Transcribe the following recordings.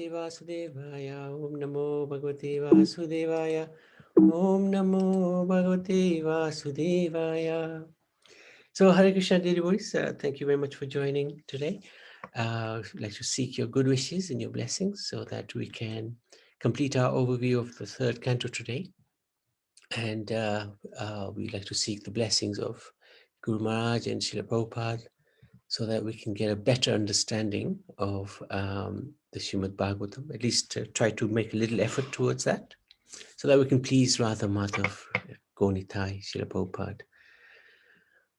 Bhagavate Vasudevaya. Om Namo Bhagavate Vasudevaya. Om Namo Bhagavate Vasudevaya. So, Hare Krishna, dear devotees, thank you very much for joining today. I'd like to seek your good wishes and your blessings so that we can complete our overview of the third canto today. And we'd like to seek the blessings of Guru Maharaj and Srila Prabhupada so that we can get a better understanding of the Srimad Bhagavatam, at least try to make a little effort towards that, so that we can please Radha Madhav, Gaunitai, Srila Prabhupada,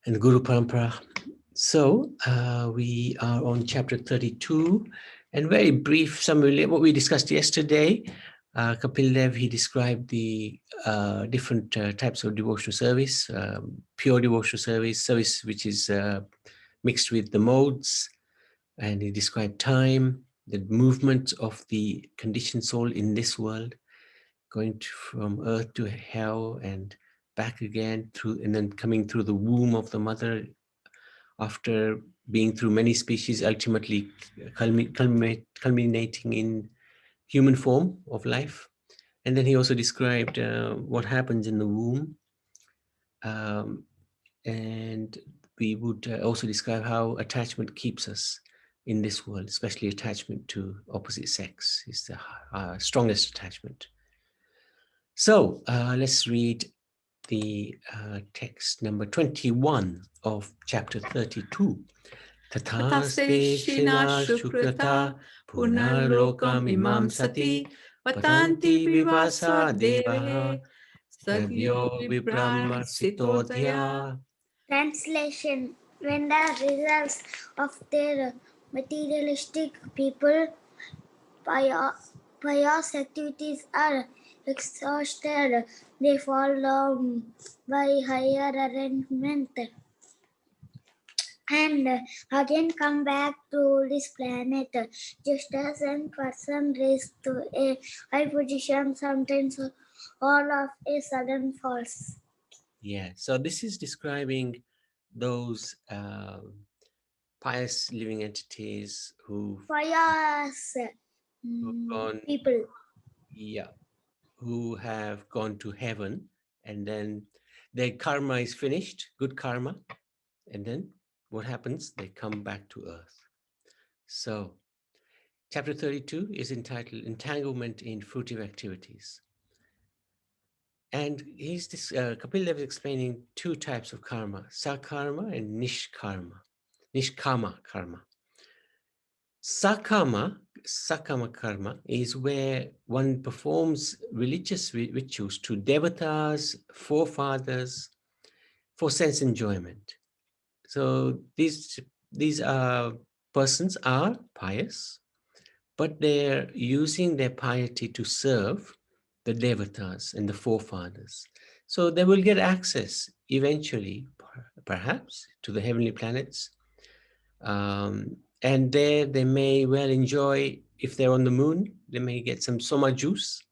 and the Guru Parampara. So we are on chapter 32, and very brief summary, what we discussed yesterday. Kapil Dev, he described the different types of devotional service, pure devotional service which is mixed with the modes, and he described time, the movement of the conditioned soul in this world, going from earth to hell and back again through, and then coming through the womb of the mother after being through many species, ultimately culminating in human form of life. And then he also described what happens in the womb. And we would also describe how attachment keeps us in this world, especially attachment to opposite sex is the strongest attachment. So let's read the text number 21 of chapter 32. Tataste Shina Shukrata Punarlokam Imam Sati Patanti Vivasa Devaha Sadyo Vibrahma Sitodhya. Translation: when the results of their materialistic people pious activities are exhausted, they fall down by higher arrangement and again come back to this planet. Just as a person raised to a high position, sometimes all of a sudden falls. Yeah, so this is describing those pious living entities who've Pious gone, people. yeah, who have gone to heaven, and then their karma is finished, good karma, and then what happens? They come back to earth. So chapter 32 is entitled Entanglement in Fruitive Activities. And he's Kapil Dev is explaining two types of karma, sakarma and nishkama karma. Sakama karma is where one performs religious rituals to devatas, forefathers, for sense enjoyment. So these persons are pious, but they're using their piety to serve the devatas and the forefathers. So they will get access eventually, perhaps, to the heavenly planets. And there they may well enjoy, if they're on the moon, they may get some soma juice.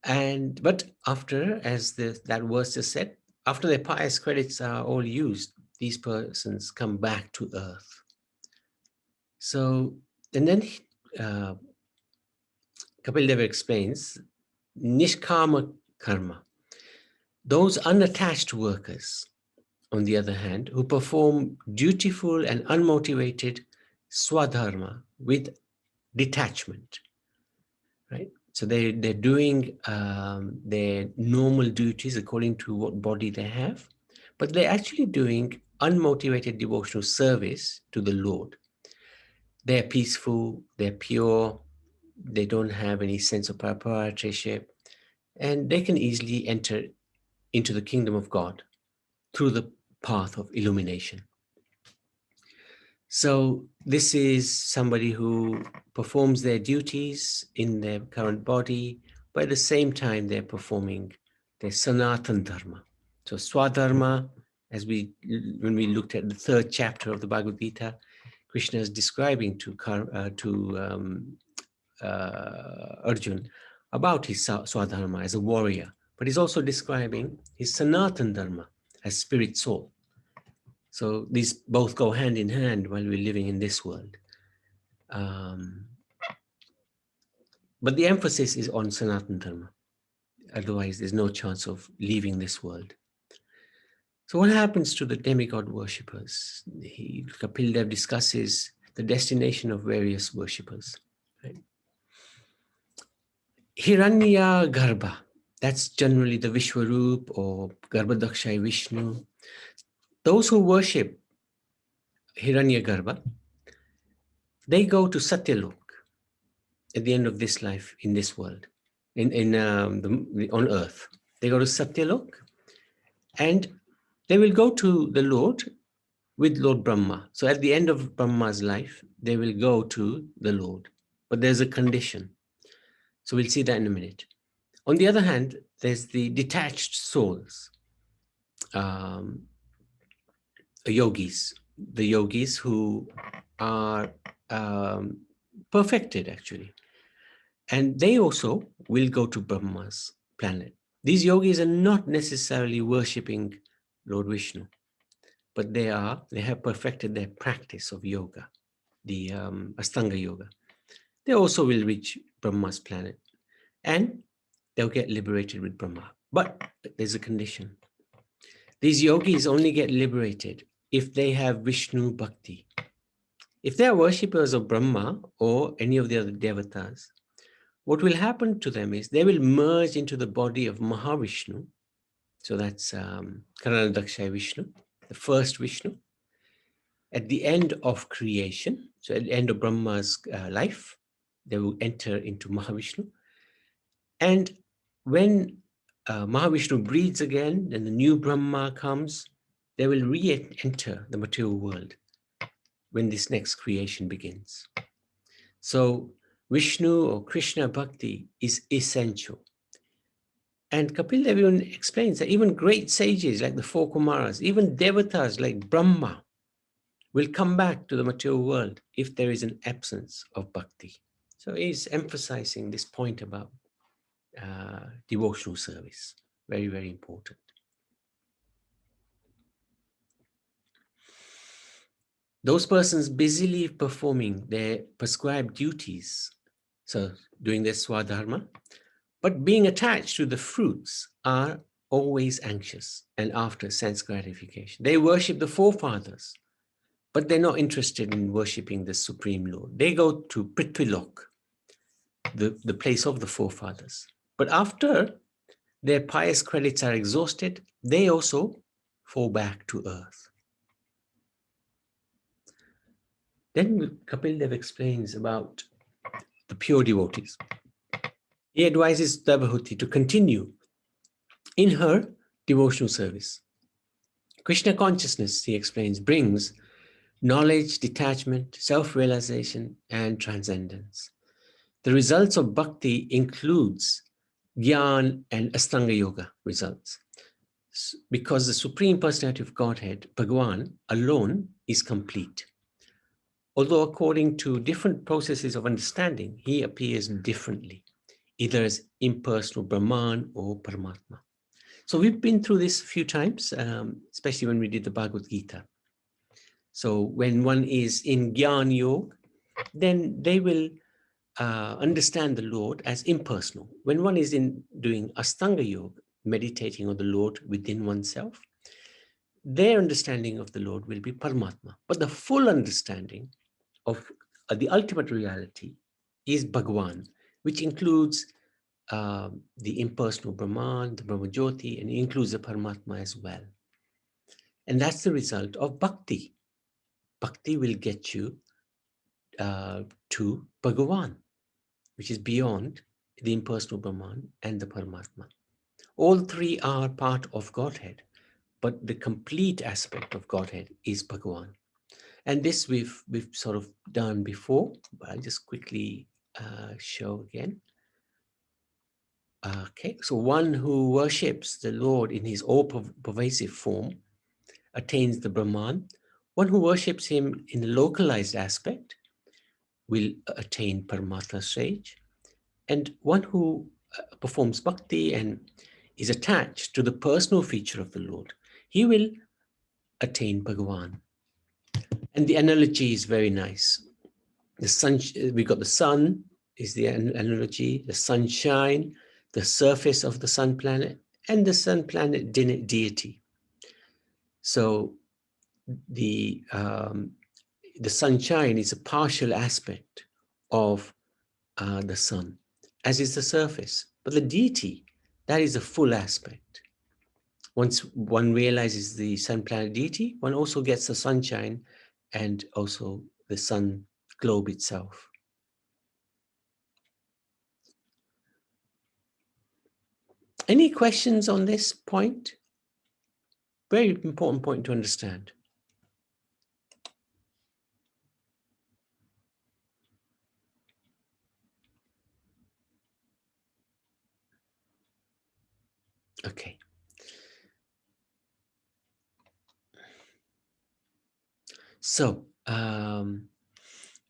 But after, as that verse just said, after their pious credits are all used, these persons come back to earth. So, and then Kapil Deva explains nishkama karma. Those unattached workers, on the other hand, who perform dutiful and unmotivated swadharma with detachment, right? So they're doing their normal duties according to what body they have, but they're actually doing unmotivated devotional service to the Lord. They're peaceful, they're pure, they don't have any sense of proprietorship, and they can easily enter into the kingdom of God through the path of illumination. So this is somebody who performs their duties in their current body, but at the same time they're performing their sanatan dharma. So swadharma, when we looked at the third chapter of the Bhagavad Gita, Krishna is describing to Arjun about his swadharma as a warrior, but he's also describing his sanatan dharma as spirit soul. So these both go hand in hand while we're living in this world. But the emphasis is on Sanatana Dharma. Otherwise, there's no chance of leaving this world. So what happens to the demigod worshippers? Kapil Dev discusses the destination of various worshippers. Right? Hiranya Garbha, that's generally the Vishwaroop or Garbhadakshay Vishnu. Those who worship Hiranya Garbha, they go to Satyalok at the end of this life in this world, on earth. They go to Satyalok and they will go to the Lord with Lord Brahma. So at the end of Brahma's life, they will go to the Lord. But there's a condition. So we'll see that in a minute. On the other hand, there's the detached souls, yogis, the yogis who are perfected actually. And they also will go to Brahma's planet. These yogis are not necessarily worshipping Lord Vishnu, but they have perfected their practice of yoga, the Astanga yoga. They also will reach Brahma's planet and they'll get liberated with Brahma. But there's a condition. These yogis only get liberated if they have Vishnu Bhakti. If they are worshippers of Brahma or any of the other devatas, what will happen to them is they will merge into the body of Mahavishnu. So that's Karanadakshay Vishnu, the first Vishnu. At the end of creation, so at the end of Brahma's life, they will enter into Mahavishnu. And when Mahavishnu breathes again and the new Brahma comes, they will re-enter the material world when this next creation begins. So Vishnu or Krishna Bhakti is essential. And Kapil Dev even explains that even great sages like the four Kumaras, even devatas like Brahma, will come back to the material world if there is an absence of bhakti. So he's emphasizing this point about devotional service. Very, very important. Those persons busily performing their prescribed duties, so doing their swadharma, but being attached to the fruits, are always anxious and after sense gratification. They worship the forefathers, but they're not interested in worshipping the Supreme Lord. They go to Prithvilok, the place of the forefathers. But after their pious credits are exhausted, they also fall back to earth. Then Kapil Dev explains about the pure devotees. He advises Devahuti to continue in her devotional service. Krishna consciousness, he explains, brings knowledge, detachment, self-realization, and transcendence. The results of bhakti includes Gyan and Astanga Yoga results. Because the Supreme Personality of Godhead, Bhagavan, alone is complete. Although according to different processes of understanding, he appears differently, either as impersonal Brahman or Paramatma. So we've been through this a few times, especially when we did the Bhagavad Gita. So when one is in Gyan Yoga, then they will understand the Lord as impersonal. When one is in doing Astanga Yoga, meditating on the Lord within oneself, their understanding of the Lord will be Paramatma. But the full understanding of the ultimate reality is Bhagavan, which includes the impersonal Brahman, the Brahmajyoti, and it includes the Paramatma as well. And that's the result of bhakti. Bhakti will get you to Bhagavan, which is beyond the impersonal Brahman and the Paramatma. All three are part of Godhead, but the complete aspect of Godhead is Bhagavan. And this we've sort of done before, but I'll just quickly show again. Okay, so one who worships the Lord in his all-pervasive form attains the Brahman. One who worships him in a localized aspect will attain Paramatma stage. And one who performs bhakti and is attached to the personal feature of the Lord, he will attain Bhagavan. And the analogy is very nice. The sun, we got the sun is the analogy, the sunshine, the surface of the sun planet, and the sun planet deity. So the sunshine is a partial aspect of the sun, as is the surface. But the deity, that is a full aspect. Once one realizes the sun planet deity, one also gets the sunshine and also the sun globe itself. Any questions on this point? Very important point to understand. Okay. So,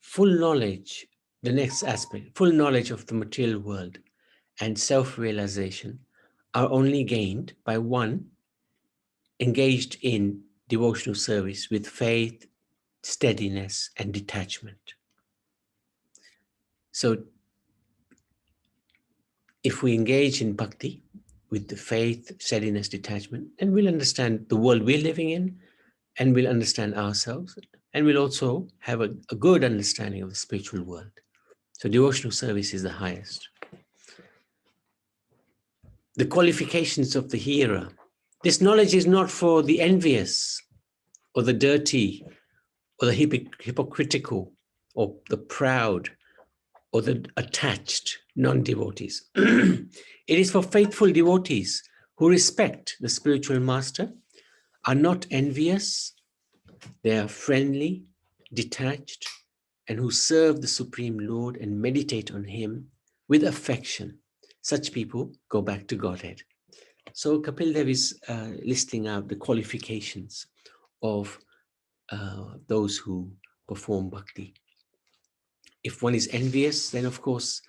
full knowledge, the next aspect, full knowledge of the material world and self-realization are only gained by one engaged in devotional service with faith, steadiness, and detachment. So, if we engage in bhakti with the faith, steadiness, detachment, then we'll understand the world we're living in, and we'll understand ourselves, and we'll also have a good understanding of the spiritual world. So devotional service is the highest. The qualifications of the hearer. This knowledge is not for the envious or the dirty or the hypocritical or the proud or the attached non-devotees. It is for faithful devotees who respect the spiritual master, are not envious, they are friendly, detached, and who serve the Supreme Lord and meditate on him with affection. Such people go back to Godhead. So Kapil Dev is listing out the qualifications of those who perform bhakti. If one is envious, then of course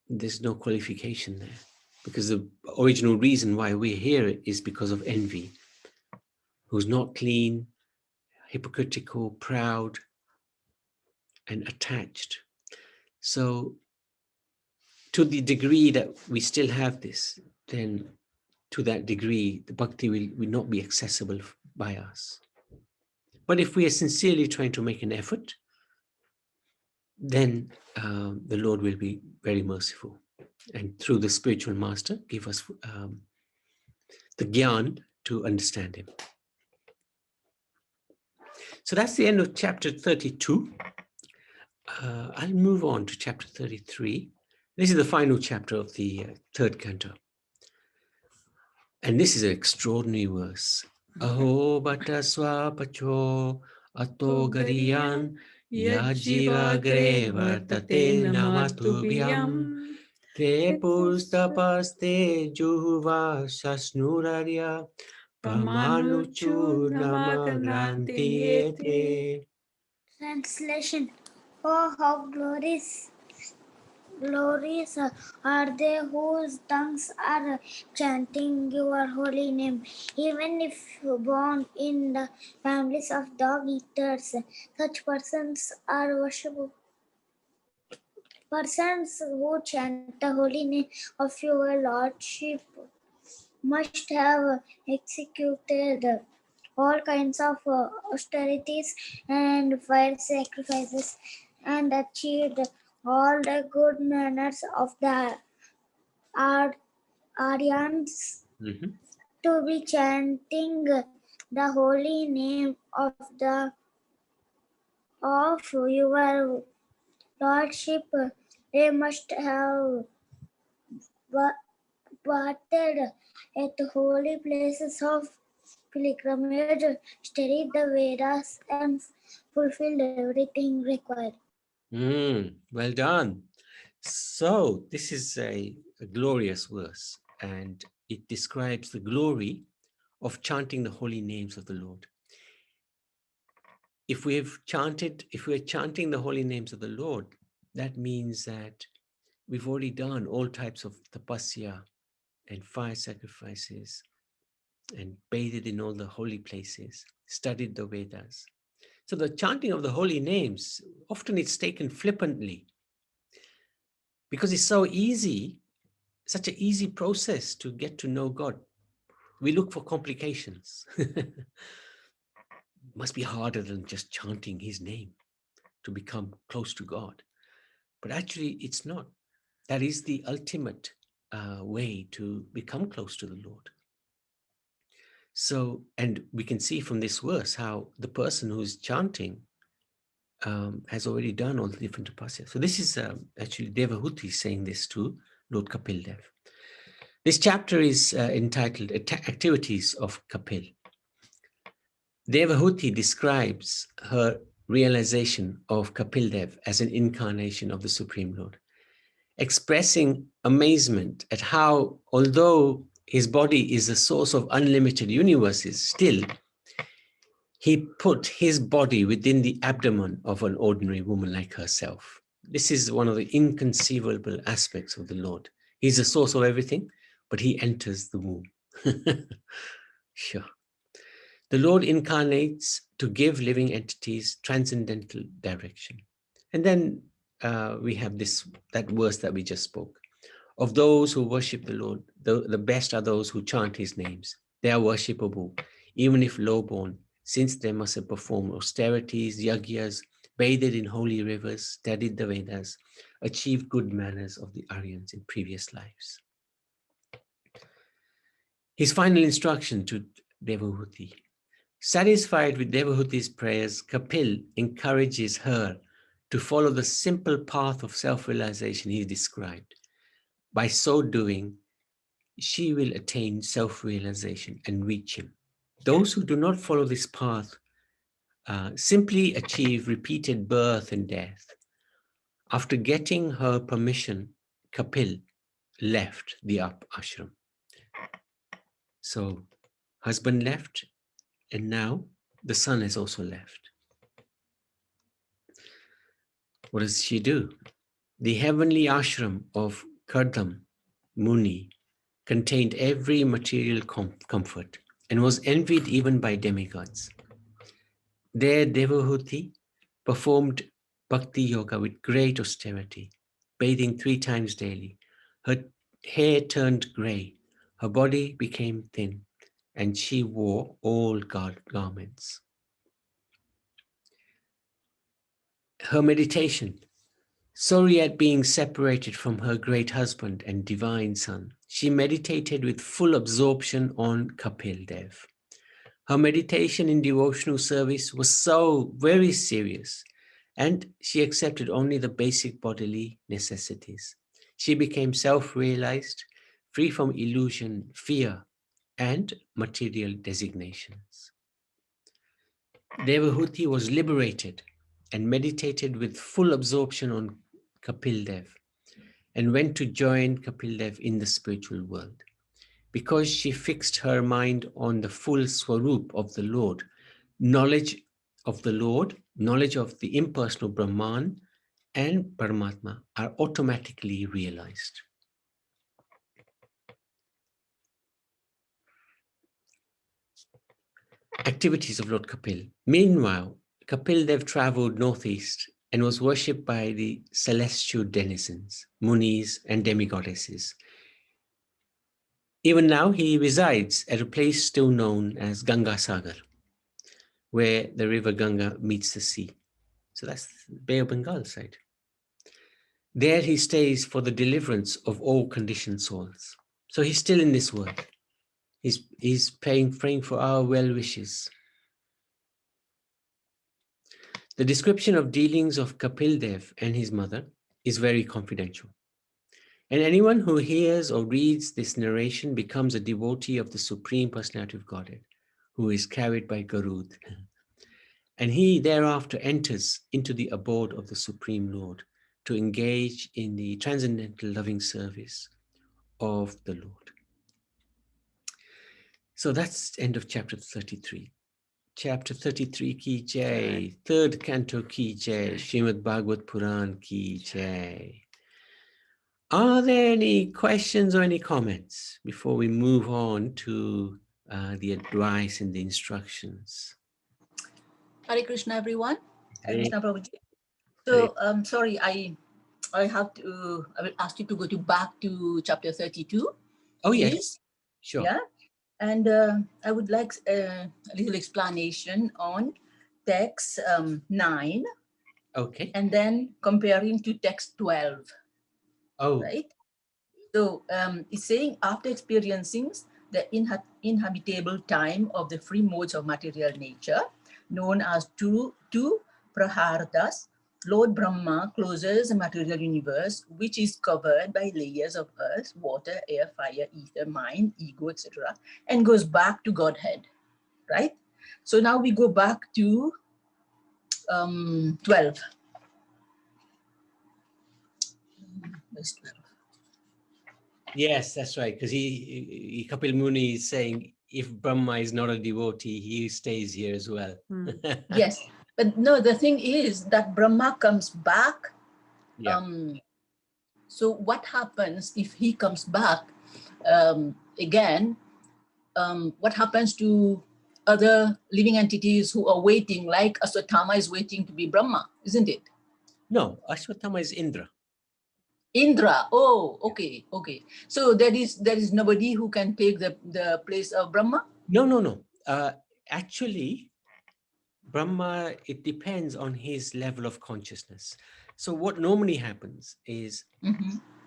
there's no qualification there, because the original reason why we're here is because of envy. Who's not clean, hypocritical, proud, and attached. So to the degree that we still have this, then to that degree, the bhakti will not be accessible by us. But if we are sincerely trying to make an effort, then the Lord will be very merciful. And through the spiritual master, give us the gyan to understand him. So that's the end of chapter 32. I'll move on to chapter 33. This is the final chapter of the third canto. And this is an extraordinary verse. Aho bata swapacho ato gariyan yajiva greva tate namatubhyam te pustapaste juhuva sasnurarya pamanuchu namagrantiete. Translation. Oh, how glorious are they whose tongues are chanting your holy name, even if born in the families of dog eaters. Such persons are worshipful. Persons who chant the holy name of your Lordship must have executed all kinds of austerities and fire sacrifices and achieved all the good manners of the Aryans to be chanting the holy name of your Lordship. They must have bathed at holy places of pilgrimage, studied the Vedas, and fulfilled everything required. Well done. So this is a glorious verse, and it describes the glory of chanting the holy names of the Lord. If we're chanting the holy names of the Lord, that means that we've already done all types of tapasya and fire sacrifices and bathed in all the holy places, studied the Vedas. So the chanting of the holy names, often it's taken flippantly. because it's so easy, such an easy process to get to know God. We look for complications. Must be harder than just chanting his name to become close to God. But actually, it's not. That is the ultimate way to become close to the Lord. So, and we can see from this verse how the person who's chanting has already done all the different tapasyas. So this is actually Devahuti saying this to Lord Kapil Dev. This chapter is entitled Activities of Kapil. Devahuti describes her realization of Kapil Dev as an incarnation of the Supreme Lord, expressing amazement at how, although his body is the source of unlimited universes, still he put his body within the abdomen of an ordinary woman like herself. This is one of the inconceivable aspects of the Lord. He's the source of everything, but he enters the womb. Sure. The Lord incarnates to give living entities transcendental direction. And then we have that verse that we just spoke. Of those who worship the Lord, the best are those who chant his names. They are worshipable, even if low-born, since they must have performed austerities, yagyas, bathed in holy rivers, studied the Vedas, achieved good manners of the Aryans in previous lives. His final instruction to Devahuti. Satisfied with Devahuti's prayers, Kapil encourages her to follow the simple path of self-realization he described. By so doing, she will attain self-realization and reach him. Those who do not follow this path simply achieve repeated birth and death. After getting her permission, Kapil left the ashram. So husband left, and now the son has also left. What does she do? The heavenly ashram of Kardam Muni contained every material comfort and was envied even by demigods. There, Devahuti performed bhakti yoga with great austerity, bathing 3 times daily. Her hair turned grey, her body became thin, and she wore all garments. Her meditation. Sorry at being separated from her great husband and divine son, she meditated with full absorption on Kapil Dev. Her meditation in devotional service was so very serious, and she accepted only the basic bodily necessities. She became self-realized, free from illusion, fear, and material designations. Devahuti was liberated and meditated with full absorption on Kapil Dev and went to join Kapil Dev in the spiritual world. Because she fixed her mind on the full swarup of the Lord, knowledge of the Lord, knowledge of the impersonal Brahman and Paramatma are automatically realized. Activities of Lord Kapil. Meanwhile, Kapil Dev traveled northeast and was worshipped by the celestial denizens, munis and demigoddesses. Even now, he resides at a place still known as Ganga Sagar, where the river Ganga meets the sea. So that's the Bay of Bengal side. There he stays for the deliverance of all conditioned souls. So he's still in this world. He's praying for our well wishes. The description of dealings of Kapil Dev and his mother is very confidential. And anyone who hears or reads this narration becomes a devotee of the Supreme Personality of Godhead, who is carried by Garud. And he thereafter enters into the abode of the Supreme Lord to engage in the transcendental loving service of the Lord. So that's the end of chapter 33. Chapter 33 ki jai, third canto ki jai, Srimad Bhagavad Puran ki jai. Are there any questions or any comments before we move on to the advice and the instructions? Hare Krishna, everyone. Hare Hare- Krishna, Prabhuji. So, sorry, I I will ask you to go back to chapter 32. Oh, Please. yes. Sure. Yeah. And I would like a little explanation on text 9. Okay. And then comparing to text 12. Oh. Right. So it's saying after experiencing the inhabitable time of the free modes of material nature, known as two prahartas, Lord Brahma closes the material universe, which is covered by layers of earth, water, air, fire, ether, mind, ego, etc., and goes back to Godhead, right? So now we go back to 12. Verse 12. Yes, that's right. Because Kapil Muni is saying, if Brahma is not a devotee, he stays here as well. Yes, but no, the thing is that Brahma comes back. Yeah. So what happens if he comes back again? What happens to other living entities who are waiting, like Aswatthama is waiting to be Brahma, isn't it? No, Ashwatthama is Indra. Indra. Oh, okay, okay. So there is nobody who can take the place of Brahma? No. Actually, Brahma, it depends on his level of consciousness. So what normally happens is,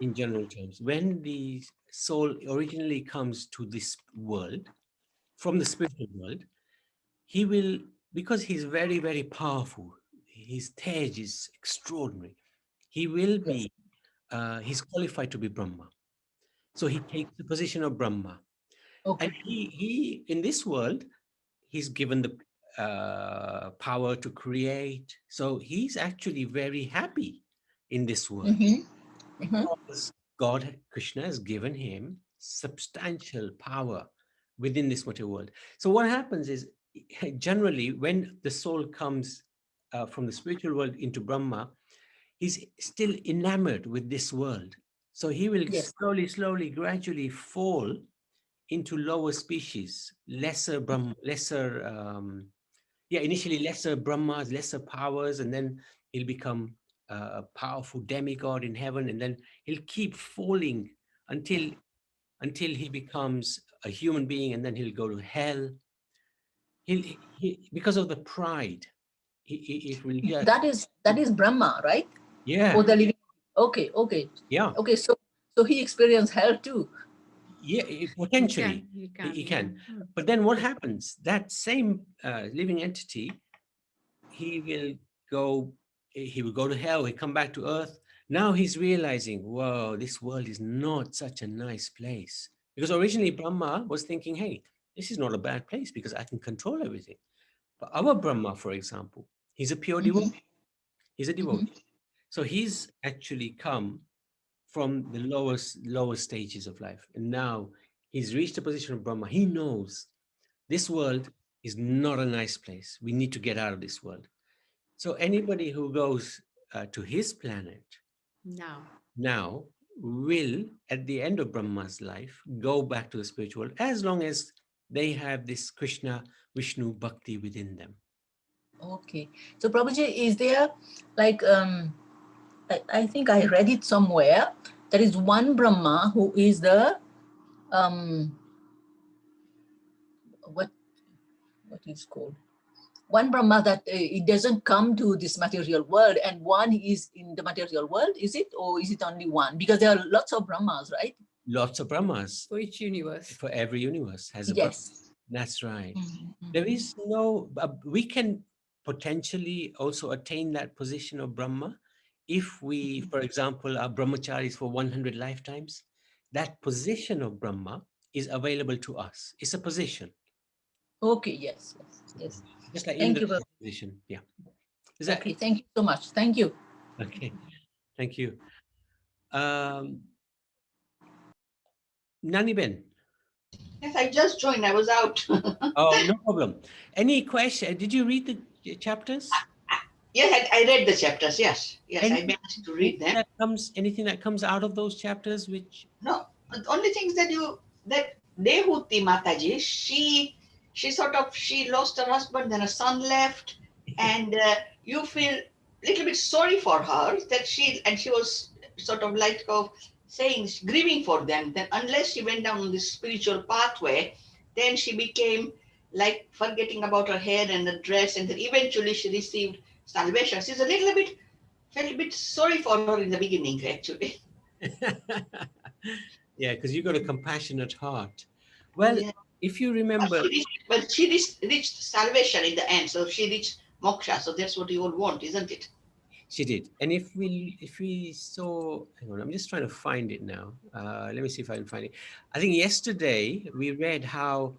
in general terms, when the soul originally comes to this world, from the spiritual world, he will, because he's very, very powerful, his tej is extraordinary, he will be, he's qualified to be Brahma. So he takes the position of Brahma. Okay. And he in this world, he's given the power to create. So he's actually very happy in this world because God, Krishna, has given him substantial power within this material world. So what happens is, generally, when the soul comes from the spiritual world into Brahma, he's still enamored with this world. So he will slowly, gradually fall into lower species, lesser Brahma, initially lesser Brahmas, lesser powers, and then he'll become a powerful demigod in heaven, and then he'll keep falling until he becomes a human being, and then he'll go to hell. Because of the pride, it will just... That is Brahma, right? Yeah. Or the living... Okay. Yeah. Okay, so he experienced hell too. Yeah, potentially he can. But then what happens? That same living entity, he will go to hell, he'll come back to earth. Now he's realizing, whoa, this world is not such a nice place. Because originally Brahma was thinking, hey, this is not a bad place because I can control everything. But our Brahma, for example, he's a pure devotee. He's a devotee. So he's actually come from the lower stages of life. And now he's reached a position of Brahma. He knows this world is not a nice place. We need to get out of this world. So anybody who goes to his planet now will, at the end of Brahma's life, go back to the spiritual world, as long as they have this Krishna, Vishnu, Bhakti within them. Okay. So Prabhuji, is there like, I think I read it somewhere, there is one Brahma who is the, what is called? One Brahma that it doesn't come to this material world, and one is in the material world, is it? Or is it only one? Because there are lots of Brahmas, right? Lots of Brahmas. For each universe. For every universe has a Brahma. That's right. There is no... we can potentially also attain that position of Brahma if we, for example, are brahmacharis for 100 lifetimes. That position of Brahma is available to us. It's a position. Okay, yes. Just like thank in you. the position. Yeah. Okay, thank you so much. Thank you. Okay, thank you. Nani Ben. Yes, I just joined. I was out. Oh, no problem. Any question? Did you read the chapters? Yes, I read the chapters. Yes, I managed to read them. Anything that comes out of those chapters, which... No, the only things that Dehuti Mataji, she lost her husband, then her son left, and you feel little bit sorry for her that she was sort of like of saying, grieving for them. Then unless she went down on this spiritual pathway, then she became like forgetting about her hair and the dress, and then eventually she received salvation. She's a little bit felt a bit sorry for her in the beginning, actually. Yeah, because you got a compassionate heart. Well, Yeah. if you remember, But she reached salvation in the end, so she reached moksha. So that's what you all want, isn't it? she did. And if we saw, hang on, I'm just trying to find it now. Let me see if I can find it. I think yesterday we read how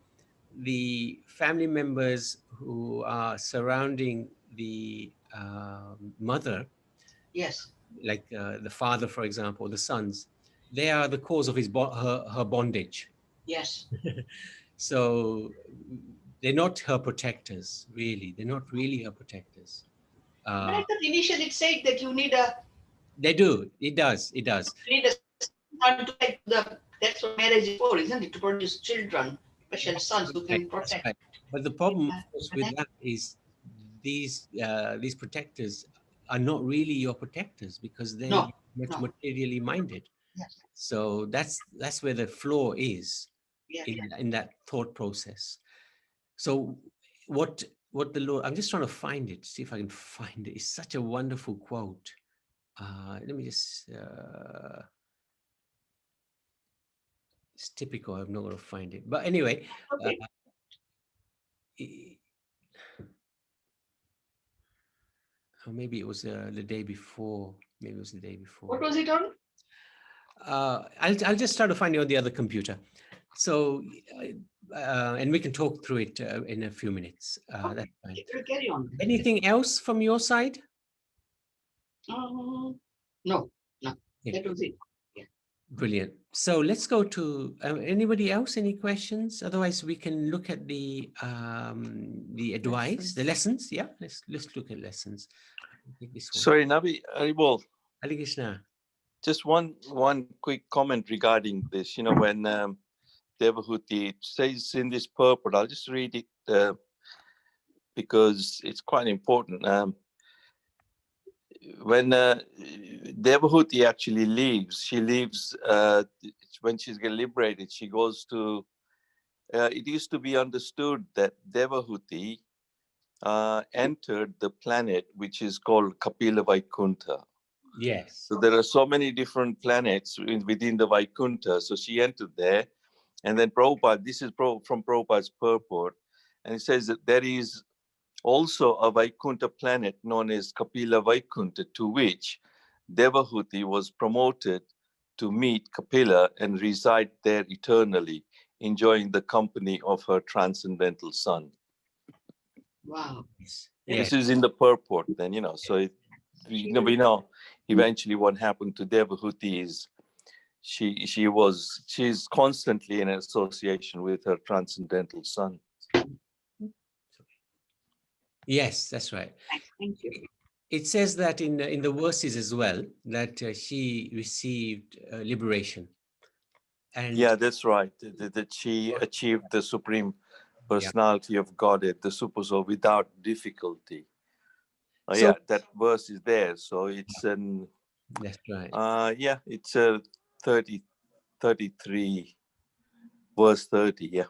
the family members who are surrounding the mother, Yes. like the father, for example, the sons, they are the cause of her bondage. Yes. So they're not her protectors, really. They're not really her protectors. But I thought initially it said that They do. It does. It does. you need a son to like that's what marriage is for, isn't it? To produce children, especially sons who Right, can that's protect. right. But the problem, Yeah. of course, But with that is these protectors are not really your protectors because they're no, much no. materially minded. Yes. So that's where the flaw is Yeah. in that thought process. So what the Lord, I'm just trying to find it, see if I can find it. It's such a wonderful quote. Let me just it's typical, I'm not going to find it. But anyway, Okay. i- or maybe it was the day before. Maybe it was the day before. What was it on? I'll just try to find it on the other computer. So, and we can talk through it in a few minutes. That's fine. We'll carry on. Anything else from your side? No, no. Yeah. That was it. Brilliant. So let's go to anybody else. Any questions? Otherwise, we can look at the advice, the lessons. Yeah, let's look at lessons. Take this one. Sorry, Nabi, Haribol, Hare Krishna. just one quick comment regarding this. You know, when Devahuti says in this purport, I'll just read it because it's quite important. When Devahuti actually leaves, she leaves when she's get liberated. She goes to. It used to be understood that Devahuti entered the planet which is called Kapila Vaikuntha. Yes. So there are so many different planets within the Vaikuntha. So she entered there. And then Prabhupada, this is from Prabhupada's purport, and it says that there is also a Vaikuntha planet known as Kapila Vaikuntha, to which Devahuti was promoted to meet Kapila and reside there eternally, enjoying the company of her transcendental son. Wow. Yes. This is in the purport then, you know, so we know eventually what happened to Devahuti is she's constantly in association with her transcendental son. Yes, that's right. Thank you. It says that in the verses as well that she received liberation. And Yeah, that's right. That she achieved the supreme personality of Godhead, the super soul, without difficulty. So- Yeah, that verse is there. So it's an that's right. it's a 33 verse 30. Yeah.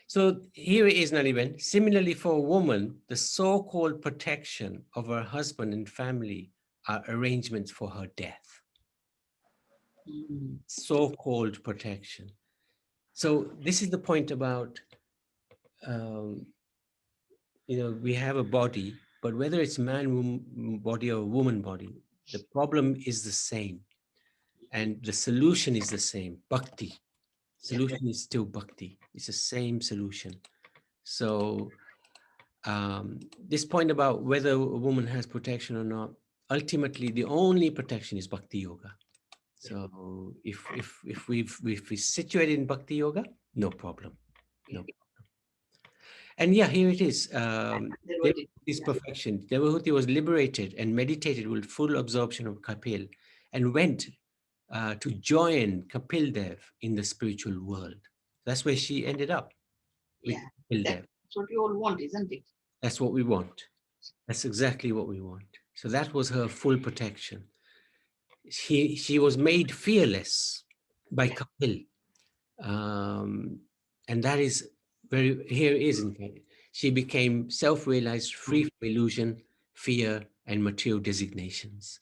So here it is, Naliben. Similarly, for a woman, the so-called protection of her husband and family are arrangements for her death. Mm. So-called protection. So this is the point about, we have a body, but whether it's man body or woman body, the problem is the same. And the solution is the same, bhakti. Solution is still bhakti. It's the same solution. So this point about whether a woman has protection or not, ultimately the only protection is bhakti yoga. So if we're situated in bhakti yoga, no problem. No problem. And yeah, here it is. This perfection. Devahuti was liberated and meditated with full absorption of Kapil and went to join Kapil Dev in the spiritual world. That's where she ended up. With Kapil Dev. That's what you all want, isn't it? That's what we want. That's exactly what we want. So that was her full protection. She was made fearless by Kapil. And that is here isn't it? She became self-realized, free from illusion, fear, and material designations.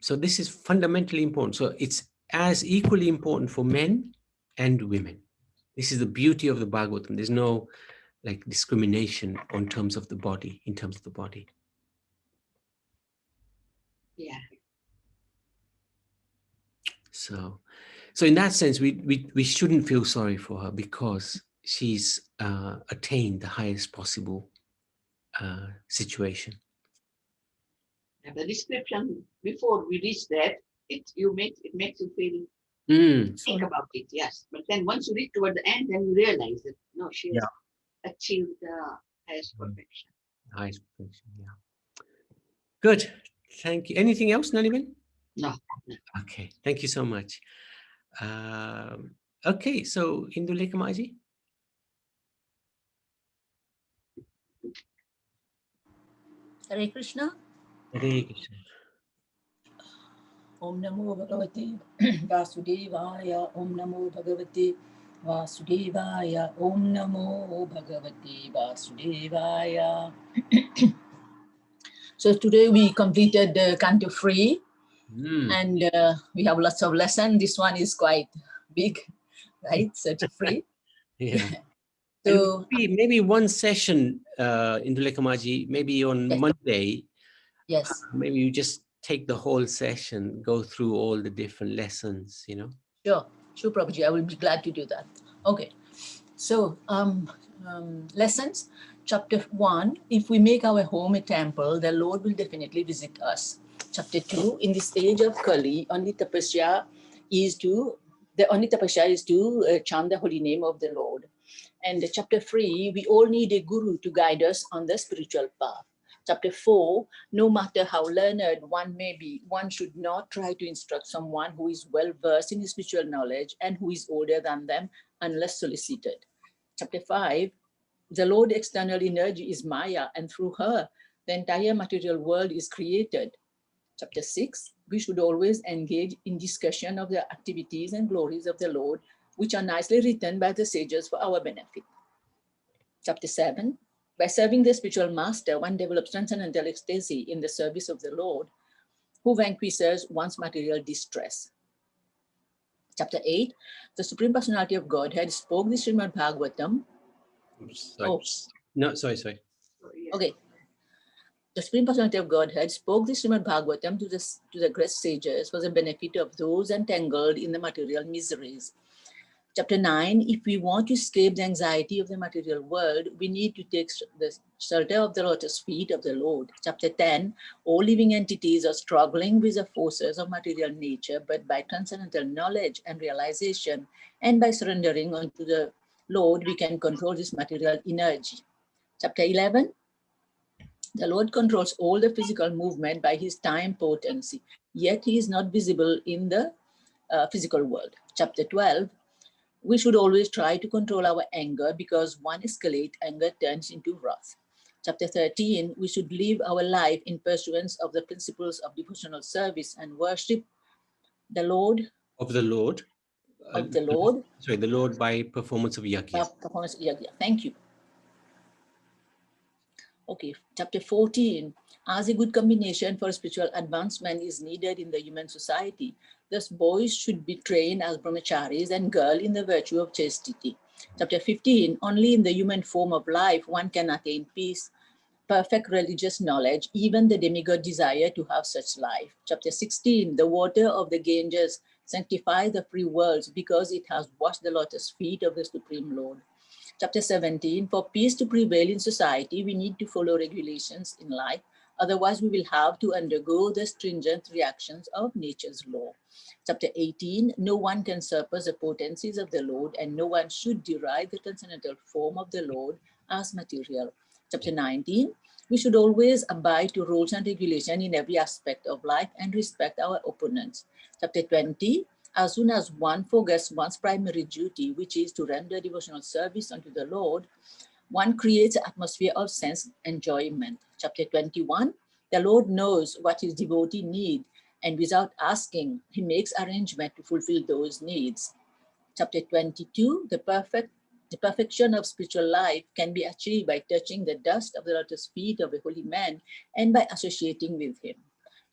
So this is fundamentally important. So it's as equally important for men and women. This is the beauty of the Bhagavatam. There's no like discrimination on terms of the body, in terms of the body. Yeah. So in that sense, we shouldn't feel sorry for her because she's attained the highest possible situation. And the description before we reach that, it makes you feel think about it, yes. But then once you reach toward the end, then you realize that no, she has achieved the highest perfection. Highest perfection, yeah. Good. Thank you. Anything else, Naliban? No. Okay. Thank you so much. Okay, so Indulekha Maji. Hare Krishna. Hare Krishna. Om Namo Bhagavate Vasudevaya. Om Namo Bhagavate Vasudevaya. Om Namo Bhagavate Vasudevaya. So today we completed the Canto 3 and we have lots of lessons. This one is quite big, right? 33. Yeah. So maybe one session, Indulekha Maji, maybe on Monday. Yes. Maybe you just take the whole session, go through all the different lessons, you know? Sure, Prabhuji, I will be glad to do that. Okay, so lessons, chapter 1, if we make our home a temple, the Lord will definitely visit us. Chapter 2, in this age of Kali, the only tapasya is to chant the holy name of the Lord. And chapter 3, we all need a guru to guide us on the spiritual path. Chapter 4, no matter how learned one may be, one should not try to instruct someone who is well versed in spiritual knowledge and who is older than them unless solicited. Chapter 5, the Lord external energy is Maya, and through her, the entire material world is created. Chapter 6, we should always engage in discussion of the activities and glories of the Lord, which are nicely written by the sages for our benefit. Chapter 7, by serving the spiritual master, one develops transcendental ecstasy in the service of the Lord, who vanquishes one's material distress. Chapter 8, the Supreme Personality of Godhead spoke the Srimad Bhagavatam. Sorry. Okay. The Supreme Personality of Godhead spoke the Srimad Bhagavatam to the great sages for the benefit of those entangled in the material miseries. Chapter 9, if we want to escape the anxiety of the material world, we need to take the shelter of the lotus feet of the Lord. Chapter 10, all living entities are struggling with the forces of material nature, but by transcendental knowledge and realization, and by surrendering unto the Lord, we can control this material energy. Chapter 11, the Lord controls all the physical movement by his time potency, yet he is not visible in the physical world. Chapter 12, we should always try to control our anger because one escalates, anger turns into wrath. Chapter 13, we should live our life in pursuance of the principles of devotional service and worship the Lord. Of the Lord. The Lord by performance of yajna. Thank you. Okay, chapter 14, as a good combination for spiritual advancement is needed in the human society. Thus, boys should be trained as brahmacharis and girls in the virtue of chastity. Chapter 15, only in the human form of life one can attain peace, perfect religious knowledge, even the demigod desire to have such life. Chapter 16, the water of the Ganges sanctifies the free worlds because it has washed the lotus feet of the Supreme Lord. Chapter 17, for peace to prevail in society, we need to follow regulations in life. Otherwise, we will have to undergo the stringent reactions of nature's law. Chapter 18, no one can surpass the potencies of the Lord, and no one should derive the transcendental form of the Lord as material. Chapter 19, we should always abide to rules and regulation in every aspect of life and respect our opponents. Chapter 20, as soon as one forgets one's primary duty, which is to render devotional service unto the Lord, one creates an atmosphere of sense enjoyment. Chapter 21, The Lord knows what his devotee need, and without asking, he makes arrangement to fulfill those needs. Chapter 22, the perfection of spiritual life can be achieved by touching the dust of the lotus feet of a holy man and by associating with him.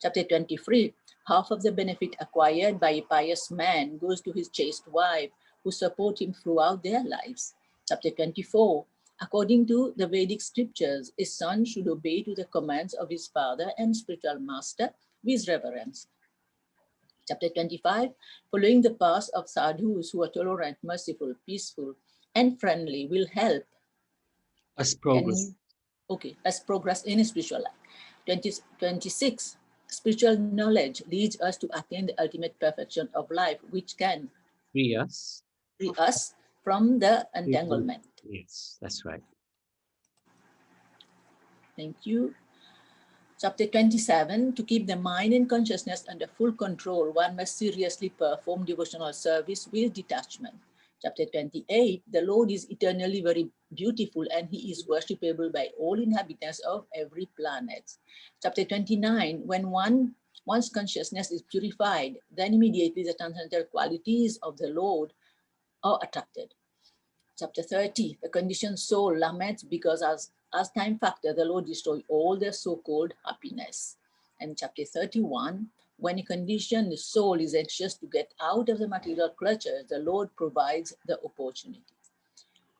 Chapter 23, half of the benefit acquired by a pious man goes to his chaste wife, who support him throughout their lives. Chapter 24, according to the Vedic scriptures, a son should obey to the commands of his father and spiritual master with reverence. Chapter 25, following the path of sadhus who are tolerant, merciful, peaceful, and friendly will help us progress. us progress in spiritual life. 26, spiritual knowledge leads us to attain the ultimate perfection of life, which can Free us. free us from the entanglement. Yes, that's right. Thank you. Chapter 27, to keep the mind and consciousness under full control, one must seriously perform devotional service with detachment. Chapter 28, the Lord is eternally very beautiful and he is worshipable by all inhabitants of every planet. Chapter 29, when one's consciousness is purified, then immediately the transcendental qualities of the Lord are attracted. Chapter 30, the conditioned soul laments because as time factor, the Lord destroys all their so-called happiness. And chapter 31, when a conditioned soul is anxious to get out of the material clutches, the Lord provides the opportunity.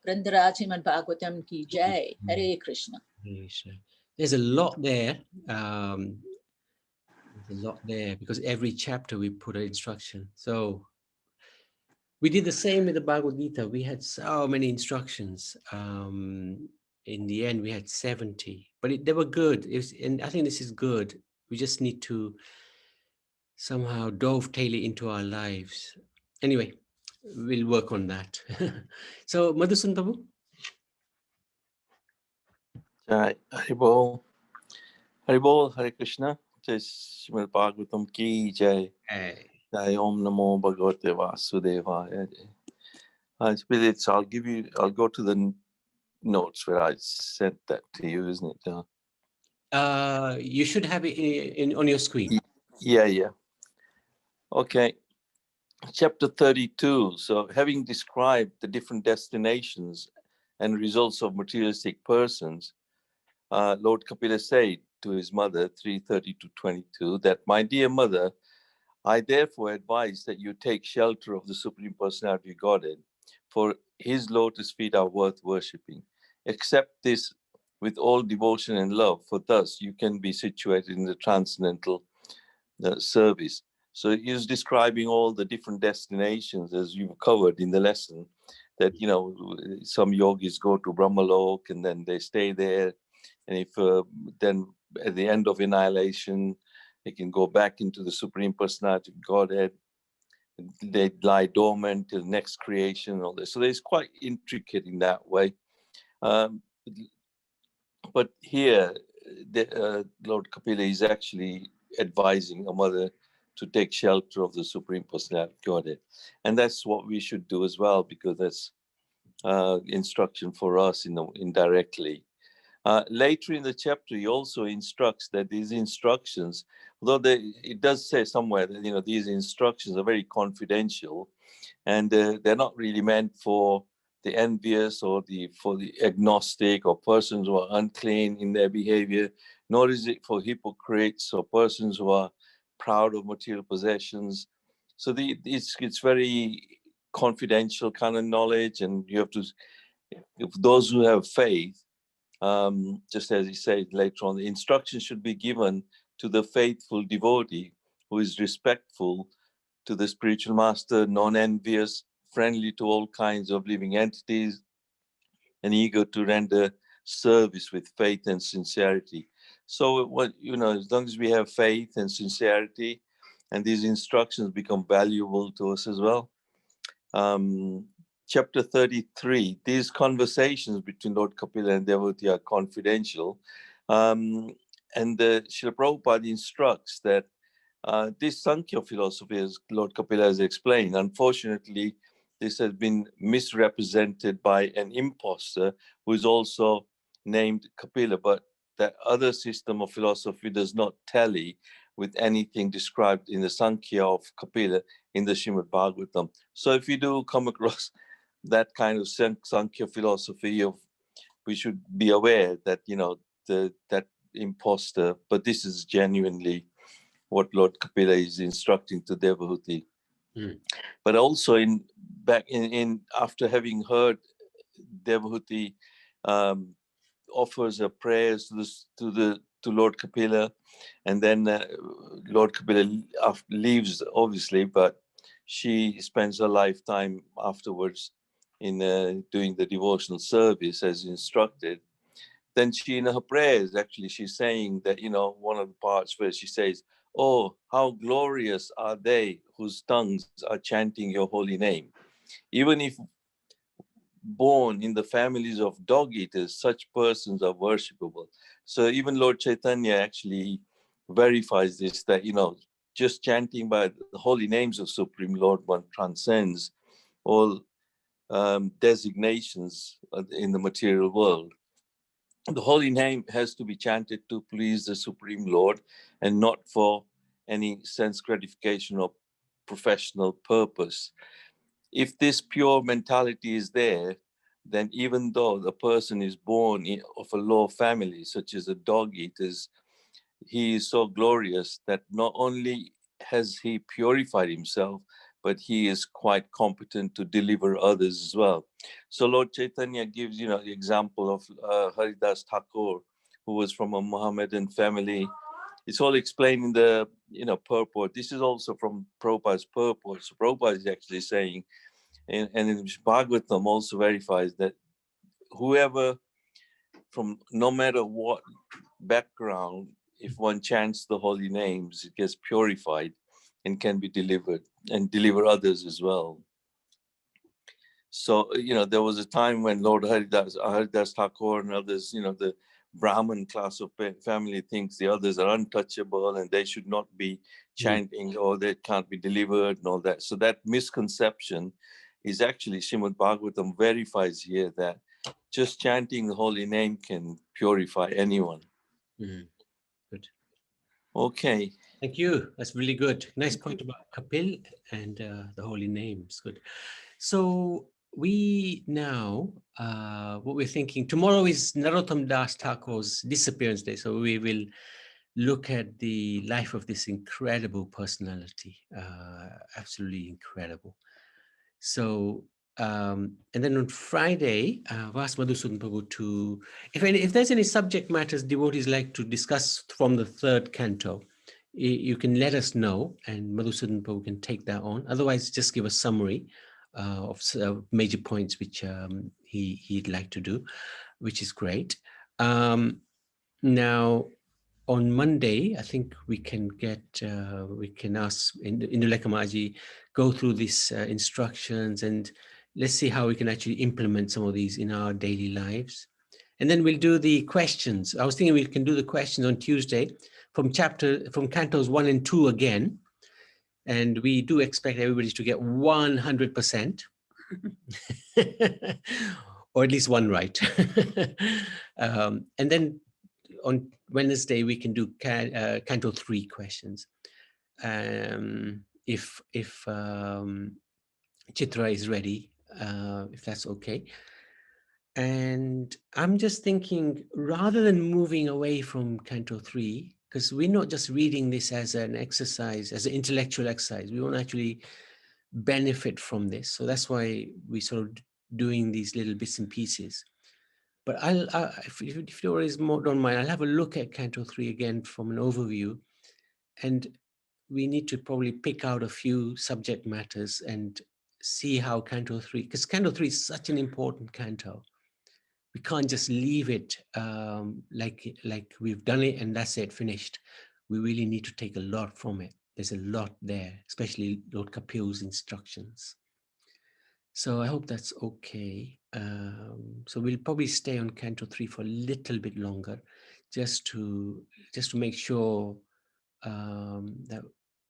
Prandaraj Srimad Bhagavatam ki jai, Hare Krishna. There's a lot there. There's a lot there because every chapter we put an instruction. So we did the same with the Bhagavad Gita. We had so many instructions. In the end, we had 70, but they were good. And I think this is good. We just need to somehow dovetail it into our lives. Anyway, we'll work on that. So, Madhusun Babu? Jai Haribol. Haribol, Hare Krishna. Jai Srimad Bhagavatam ki jai. Hey. Jai Om Namo Bhagavate Vasudevaya. I'll go to the notes where I sent that to you, isn't it? You should have it on your screen. Yeah. Okay. Chapter 32. So having described the different destinations and results of materialistic persons, Lord Kapila said to his mother, 3:30-22, that, my dear mother, I therefore advise that you take shelter of the Supreme Personality of Godhead, for his lotus feet are worth worshipping. Accept this with all devotion and love, for thus you can be situated in the transcendental service. So he's describing all the different destinations, as you've covered in the lesson, that, some yogis go to Brahmalok and then they stay there. And if then at the end of annihilation, they can go back into the Supreme Personality of Godhead. They lie dormant till next creation and all this. So it's quite intricate in that way. But here, Lord Kapila is actually advising a mother to take shelter of the Supreme Personality of Godhead. And that's what we should do as well, because that's instruction for us indirectly. Later in the chapter, he also instructs that these instructions, although it does say somewhere that these instructions are very confidential, and they're not really meant for the envious or for the agnostic or persons who are unclean in their behavior, nor is it for hypocrites or persons who are proud of material possessions. So it's very confidential kind of knowledge, and you have to, if those who have faith, just as he said later on, the instruction should be given to the faithful devotee who is respectful to the spiritual master, non-envious, friendly to all kinds of living entities, and eager to render service with faith and sincerity. So, as long as we have faith and sincerity, and these instructions become valuable to us as well. Chapter 33, these conversations between Lord Kapila and devotee are confidential. And Srila Prabhupada instructs that this Sankhya philosophy, as Lord Kapila has explained, unfortunately, this has been misrepresented by an impostor who is also named Kapila. But that other system of philosophy does not tally with anything described in the Sankhya of Kapila in the Srimad Bhagavatam. So if you do come across that kind of Sankhya philosophy of, we should be aware that, that imposter, but this is genuinely what Lord Kapila is instructing to Devahuti. Mm. But also in after having heard Devahuti offers her prayers to Lord Kapila, and then Lord Kapila leaves, obviously, but she spends her lifetime afterwards in doing the devotional service as instructed. Then she, in her prayers, actually, she's saying that, one of the parts where she says, "Oh, how glorious are they whose tongues are chanting your holy name." Even if born in the families of dog eaters, such persons are worshipable. So even Lord Chaitanya actually verifies this, that, just chanting by the holy names of Supreme Lord, one transcends all designations in the material world. The holy name has to be chanted to please the Supreme Lord and not for any sense gratification or professional purpose. If this pure mentality is there, then even though the person is born of a low family, such as a dog eaters, he is so glorious that not only has he purified himself, but he is quite competent to deliver others as well. So Lord Chaitanya gives, the example of Haridas Thakur, who was from a Mohammedan family. It's all explained in the, purport. This is also from Prabhupada's purport. So Prabhupada is actually saying, and in Bhagavatam also verifies that whoever, from no matter what background, if one chants the holy names, it gets purified and can be delivered and deliver others as well. So, there was a time when Lord Haridas Thakur and others, the Brahmin class of family thinks the others are untouchable and they should not be chanting or they can't be delivered and all that. So that misconception is actually, Srimad Bhagavatam verifies here that just chanting the holy name can purify anyone. Mm. Good. Okay. Thank you. That's really good. Nice point about Kapil and the holy names. Good. So we now, what we're thinking, tomorrow is Narottam Das Thakur's disappearance day. So we will look at the life of this incredible personality, absolutely incredible. So, and then on Friday, I've asked Madhusudan Prabhu to, if there's any subject matters devotees like to discuss from the third canto, you can let us know and Madhusudan Prabhu can take that on. Otherwise, just give a summary of major points which he'd like to do, which is great. Now, on Monday, I think we can ask Indulekha Maji go through these instructions and let's see how we can actually implement some of these in our daily lives. And then we'll do the questions. I was thinking we can do the questions on Tuesday from cantos 1 and 2 again. And we do expect everybody to get 100%. Or at least one right. And then on Wednesday, we can do Canto 3 questions. If Chitra is ready, if that's okay. And I'm just thinking, rather than moving away from Canto 3, because we're not just reading this as an exercise, as an intellectual exercise, we want to actually benefit from this. So that's why we sort of doing these little bits and pieces. But if there is more, don't mind, I'll have a look at Canto 3 again from an overview. And we need to probably pick out a few subject matters and see how Canto 3, because Canto 3 is such an important canto. We can't just leave it like we've done it and that's it, finished. We really need to take a lot from it. There's a lot there, especially Lord Kapil's instructions. So I hope that's okay. So we'll probably stay on Canto 3 for a little bit longer, just to make sure that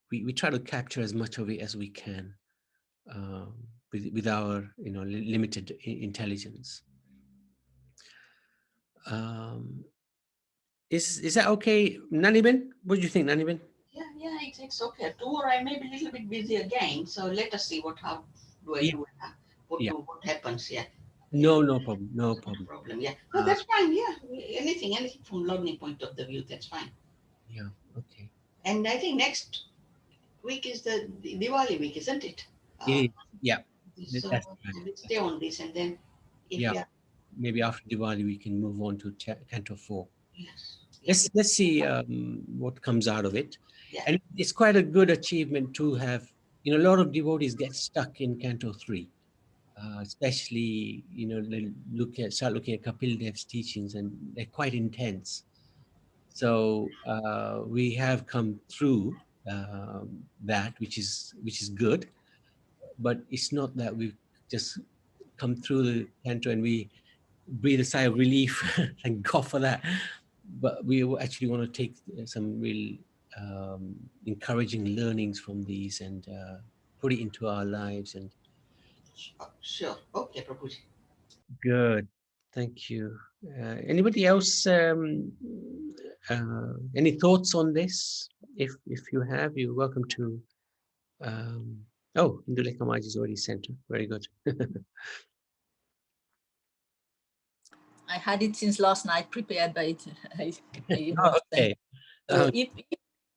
we try to capture as much of it as we can with our limited intelligence. Is that okay, Nanibin? What do you think, Nanibin? Yeah, it's okay. Tomorrow I may be a little bit busy again, so let us see how do I Yeah, do it. yeah. What happens? Yeah. No problem. No Not a problem. problem. Yeah. No, that's fine. Yeah. Anything from learning point of the view, that's fine. Yeah. Okay. And I think next week is the Diwali week, isn't it? It is. Yeah. So That's right. we'll stay on this, and then if Yeah. we are, Maybe after Diwali we can move on to Canto 4. yes, yeah, Let's see what comes out of it. yeah, And it's quite a good achievement to have. A lot of devotees get stuck in Canto 3, especially they start looking at Kapil Dev's teachings, and they're quite intense. So we have come through that, which is good. But it's not that we've just come through the canto and we breathe a sigh of relief. Thank God for that. But we actually want to take some real encouraging learnings from these and put it into our lives. And sure. Okay, Prabhuji. good, thank you. Anybody else? Any thoughts on this? If you have, you're welcome to. Oh, Indulekha Maj is already sent. Very good. I had it since last night prepared, but I Oh, not sent. okay. So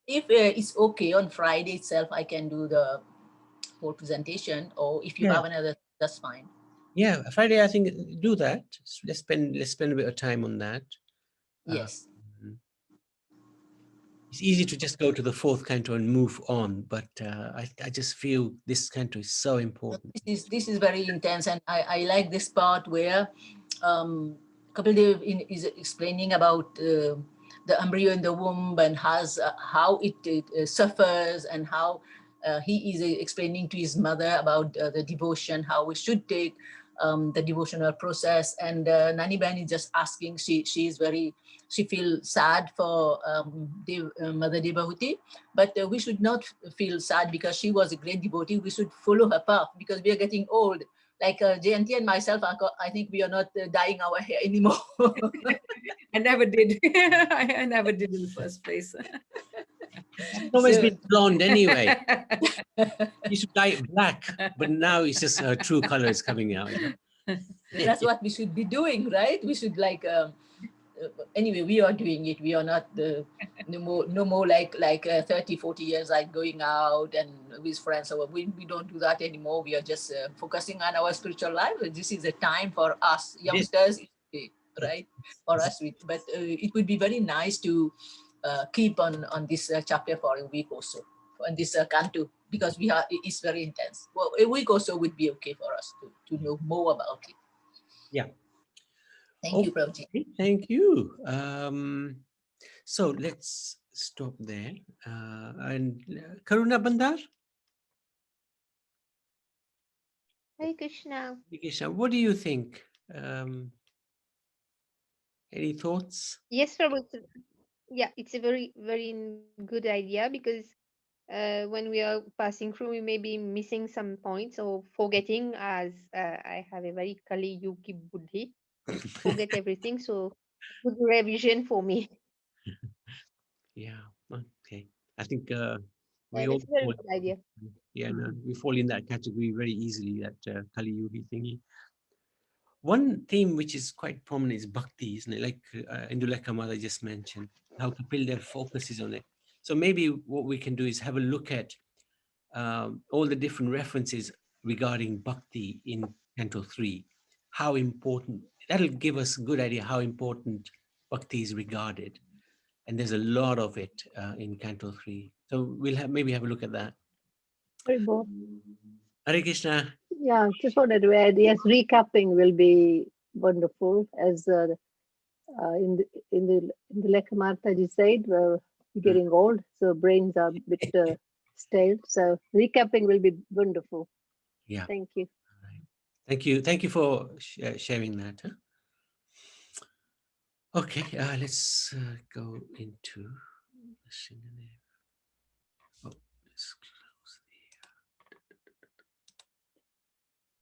if it's okay on Friday itself, I can do the whole presentation, or if you Yeah. have another, that's fine. Yeah, Friday, I think do that. Let's spend a bit of time on that. Yes. It's easy to just go to the fourth canto and move on, but I just feel this canto is so important. This is very intense, and I like this part where Kapil Dev is explaining about the embryo in the womb and how it suffers, and how he is explaining to his mother about the devotion, how we should take the devotional process. And Nani Ben is just asking, she feels sad for Mother Devahuti, but we should not feel sad because she was a great devotee. We should follow her path because we are getting old. Like Jayanti and myself, I think we are not dyeing our hair anymore. I never did. I never did in the first place. It's always been blonde anyway. You should dye it black, but now it's just true color is coming out. That's what we should be doing, right? We should anyway, we are doing it. We are not no more like 30, 40 years like going out and with friends. So we don't do that anymore. We are just focusing on our spiritual life. This is a time for us youngsters, right? For us, but it would be very nice to keep on this chapter for a week or so, on this canto, because it's very intense. Well, a week or so would be okay for us to know more about it. Yeah. Thank you, Prabhuji. Thank you. So let's stop there. And Karuna Bandar? Hare Krishna. Krishna, what do you think? Any thoughts? Yes, Prabhu. Yeah, it's a very, very good idea because when we are passing through, we may be missing some points or forgetting, as I have a very Kali Yugi Buddhi, forget everything. So, good revision for me. Yeah, okay. I think we Yeah, all that's a very fall, good idea. yeah, no, we fall in that category very easily, that Kali Yugi thingy. One theme which is quite prominent is bhakti, isn't it? Like Indulekha Mother just mentioned, how Kapil Dev focuses on it. So maybe what we can do is have a look at all the different references regarding bhakti in Canto 3. How important, that'll give us a good idea how important bhakti is regarded. And there's a lot of it in Canto 3. So we'll maybe have a look at that. Very good. Hare Krishna. Yeah, just wanted to add, yes, recapping will be wonderful, as in the Lekha Mataji said, we're getting old, so brains are a bit stale. So recapping will be wonderful. Yeah. Thank you. Thank you for sharing that. Huh? Okay, let's go into. Oh, let's